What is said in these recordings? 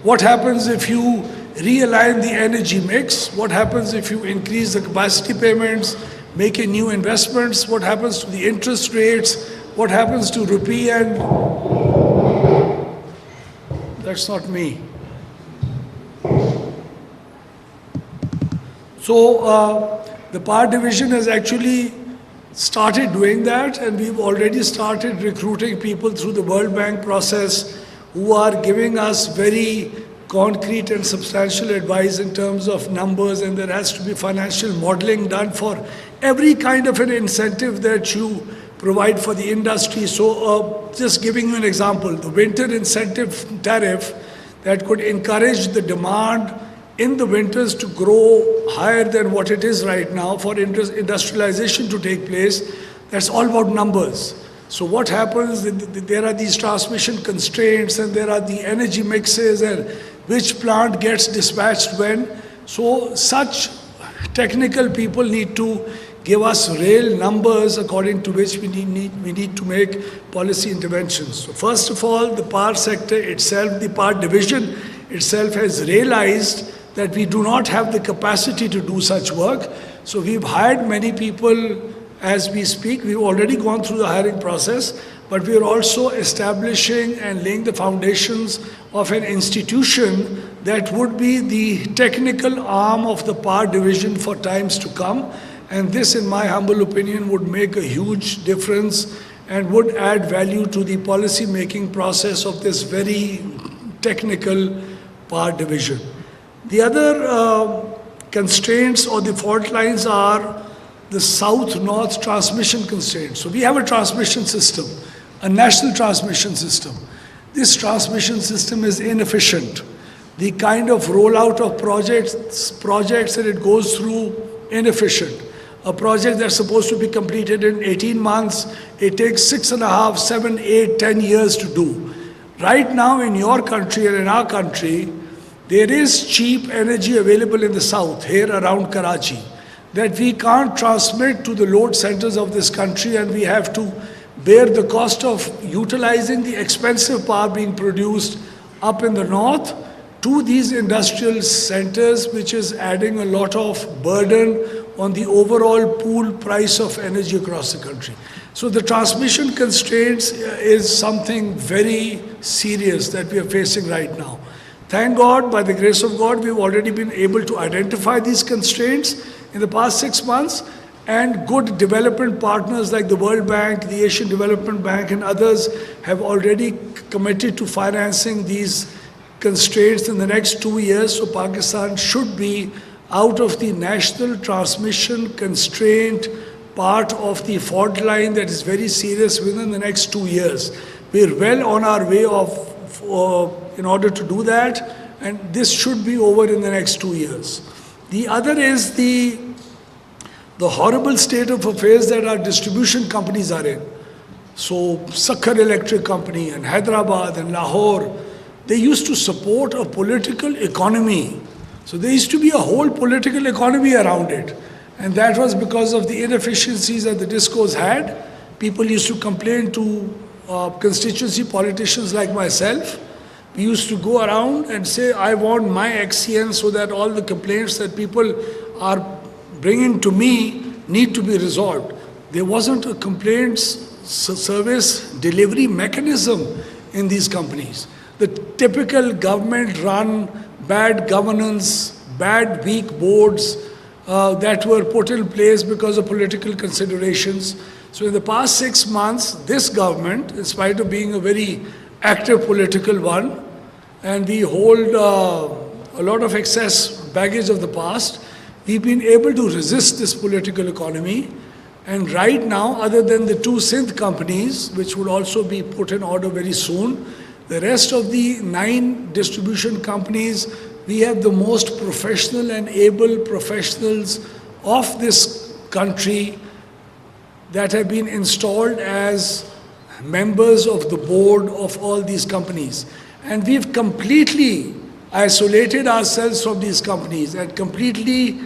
What happens if you realign the energy mix? What happens if you increase the capacity payments, make new investments? What happens to the interest rates? What happens to rupee? And that's not me. So the power division has actually started doing that, and we've already started recruiting people through the World Bank process who are giving us very concrete and substantial advice in terms of numbers, and there has to be financial modeling done for every kind of an incentive that you provide for the industry. So just giving you an example, the winter incentive tariff that could encourage the demand in the winters to grow higher than what it is right now for industrialization to take place, that's all about numbers. So what happens, there are these transmission constraints and there are the energy mixes and which plant gets dispatched when. So such technical people need to give us real numbers according to which we need to make policy interventions. So first of all, the power sector itself, the power division itself has realized that we do not have the capacity to do such work. So we've hired many people as we speak. We've already gone through the hiring process, but we are also establishing and laying the foundations of an institution that would be the technical arm of the power division for times to come. And this, in my humble opinion, would make a huge difference and would add value to the policy making process of this very technical power division. The other constraints or the fault lines are the south-north transmission constraints. So we have a transmission system, a national transmission system. This transmission system is inefficient. The kind of rollout of projects that it goes through, inefficient. A project that's supposed to be completed in 18 months, it takes 6.5, 7, 8, 10 years to do. Right now in your country and in our country, there is cheap energy available in the south, here around Karachi, that we can't transmit to the load centers of this country, and we have to bear the cost of utilizing the expensive power being produced up in the north to these industrial centers, which is adding a lot of burden on the overall pool price of energy across the country. So the transmission constraints is something very serious that we are facing right now. Thank God, by the grace of God, we've already been able to identify these constraints in the past 6 months, and good development partners like the World Bank, the Asian Development Bank and others have already committed to financing these constraints in the next 2 years. So Pakistan should be out of the national transmission constraint part of the fault line that is very serious within the next 2 years. We're well on our way in order to do that, and this should be over in the next 2 years. The other is the horrible state of affairs that our distribution companies are in. So Sakhar Electric Company and Hyderabad and Lahore, they used to support a political economy. So there used to be a whole political economy around it. And that was because of the inefficiencies that the discos had. People used to complain to constituency politicians like myself. We used to go around and say, I want my XCN so that all the complaints that people are bringing to me need to be resolved. There wasn't a complaints service delivery mechanism in these companies. The typical government-run bad governance, bad weak boards that were put in place because of political considerations. So in the past 6 months, this government, in spite of being a very active political one, and we hold a lot of excess baggage of the past, we've been able to resist this political economy. And right now, other than the 2 synth companies, which would also be put in order very soon, the rest of the 9 distribution companies, we have the most professional and able professionals of this country that have been installed as members of the board of all these companies. And we've completely isolated ourselves from these companies and completely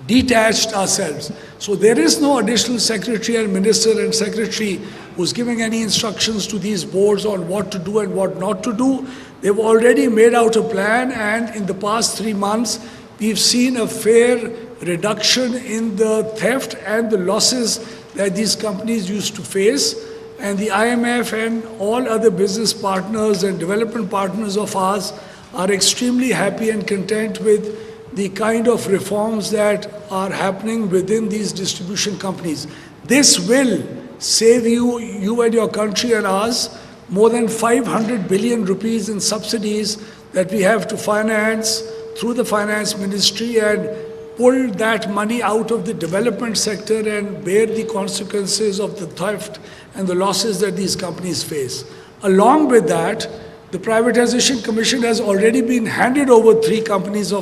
detached ourselves. So there is no additional secretary and minister and secretary who's giving any instructions to these boards on what to do and what not to do. They've already made out a plan, and in the past 3 months, we've seen a fair reduction in the theft and the losses that these companies used to face. And the IMF and all other business partners and development partners of ours are extremely happy and content with the kind of reforms that are happening within these distribution companies. This will save you and your country and ours more than 500 billion rupees in subsidies that we have to finance through the finance ministry, and pull that money out of the development sector and bear the consequences of the theft and the losses that these companies face. Along with that, the Privatization Commission has already been handed over 3 companies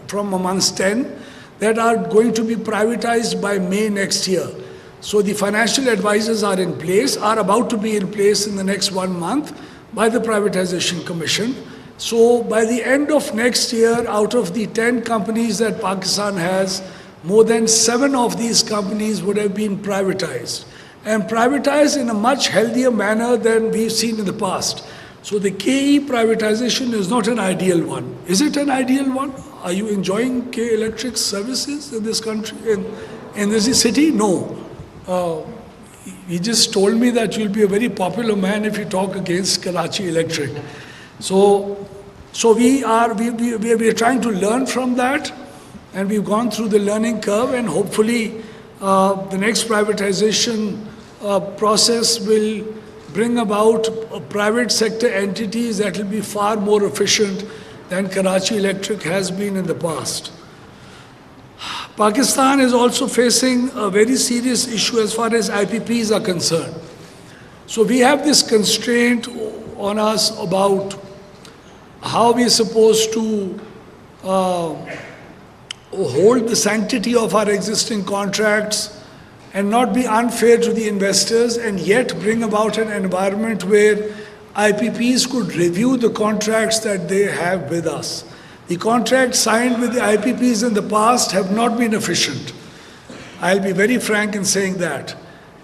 from amongst 10 that are going to be privatized by May next year. So the financial advisors are in place, are about to be in place in the next 1 month by the Privatization Commission. So by the end of next year, out of the 10 companies that Pakistan has, more than 7 of these companies would have been privatized, and privatized in a much healthier manner than we've seen in the past. So the KE privatization is not an ideal one. Is it an ideal one? Are you enjoying K Electric services in this country, in this city? No. He just told me that you'll be a very popular man if you talk against Karachi Electric. So we are trying to learn from that, and we've gone through the learning curve, and hopefully the next privatization process will bring about private sector entities that will be far more efficient than Karachi Electric has been in the past. Pakistan is also facing a very serious issue as far as IPPs are concerned. So we have this constraint on us about how we are supposed to hold the sanctity of our existing contracts and not be unfair to the investors, and yet bring about an environment where IPPs could review the contracts that they have with us. The contracts signed with the IPPs in the past have not been efficient. I'll be very frank in saying that.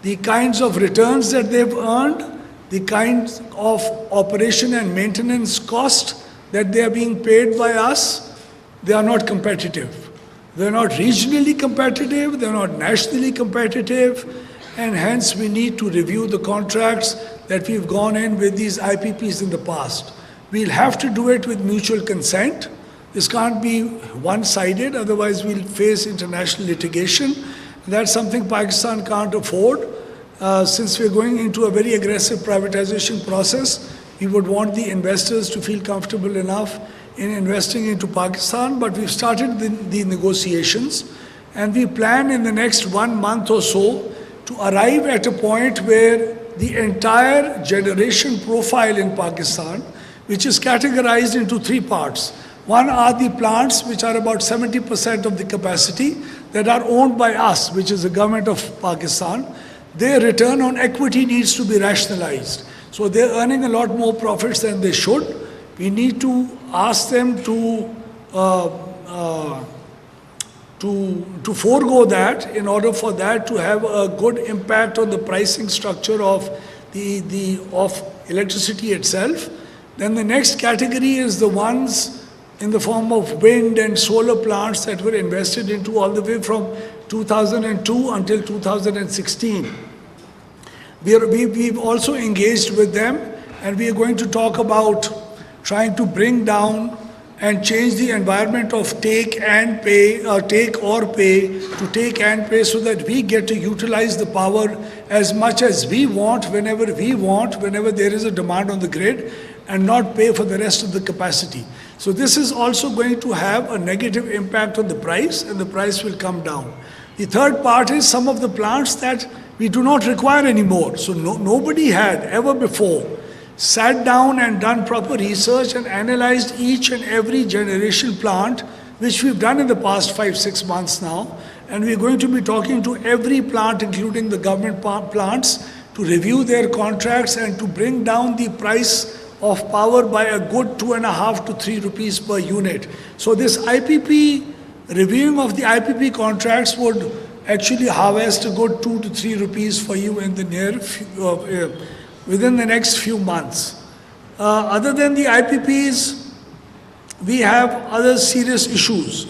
The kinds of returns that they've earned, the kinds of operation and maintenance cost that they are being paid by us, they are not competitive. They're not regionally competitive, they're not nationally competitive, and hence we need to review the contracts that we've gone in with these IPPs in the past. We'll have to do it with mutual consent. This can't be one-sided, otherwise we'll face international litigation. That's something Pakistan can't afford. Since we're going into a very aggressive privatization process, we would want the investors to feel comfortable enough in investing into Pakistan, but we've started the negotiations, and we plan in the next 1 month or so to arrive at a point where the entire generation profile in Pakistan, which is categorized into 3 parts. One are the plants, which are about 70% of the capacity, that are owned by us, which is the government of Pakistan. Their return on equity needs to be rationalized. So they're earning a lot more profits than they should. We need to ask them to forego that in order for that to have a good impact on the pricing structure of of electricity itself. Then the next category is the ones in the form of wind and solar plants that were invested into all the way from 2002 until 2016. We've also engaged with them, and we are going to talk about trying to bring down and change the environment of take and pay, or take or pay, to take and pay, so that we get to utilize the power as much as we want, whenever there is a demand on the grid, and not pay for the rest of the capacity. So this is also going to have a negative impact on the price, and the price will come down. The third part is some of the plants that we do not require anymore. So nobody had ever before sat down and done proper research and analyzed each and every generation plant, which we've done in the past 5-6 months now. And we're going to be talking to every plant, including the government plants, to review their contracts and to bring down the price of power by a good 2.5 to 3 rupees per unit. So this IPP, reviewing of the IPP contracts would actually harvest a good 2 to 3 rupees for you in the within the next few months. Other than the IPPs, we have other serious issues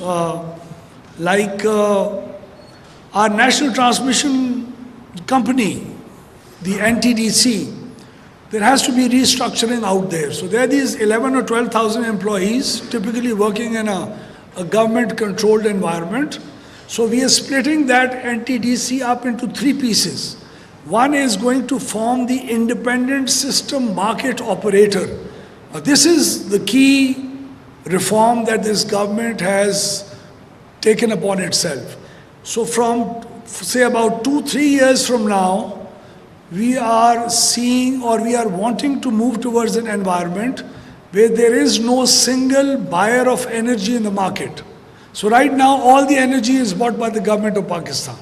like our national transmission company, the NTDC. There has to be restructuring out there. So there are these 11 or 12,000 employees typically working in a government-controlled environment. So we are splitting that NTDC up into three pieces. One is going to form the independent system market operator. Now this is the key reform that this government has taken upon itself. So from, say, about 2-3 years from now, we are seeing or we are wanting to move towards an environment where there is no single buyer of energy in the market. So right now, all the energy is bought by the government of Pakistan.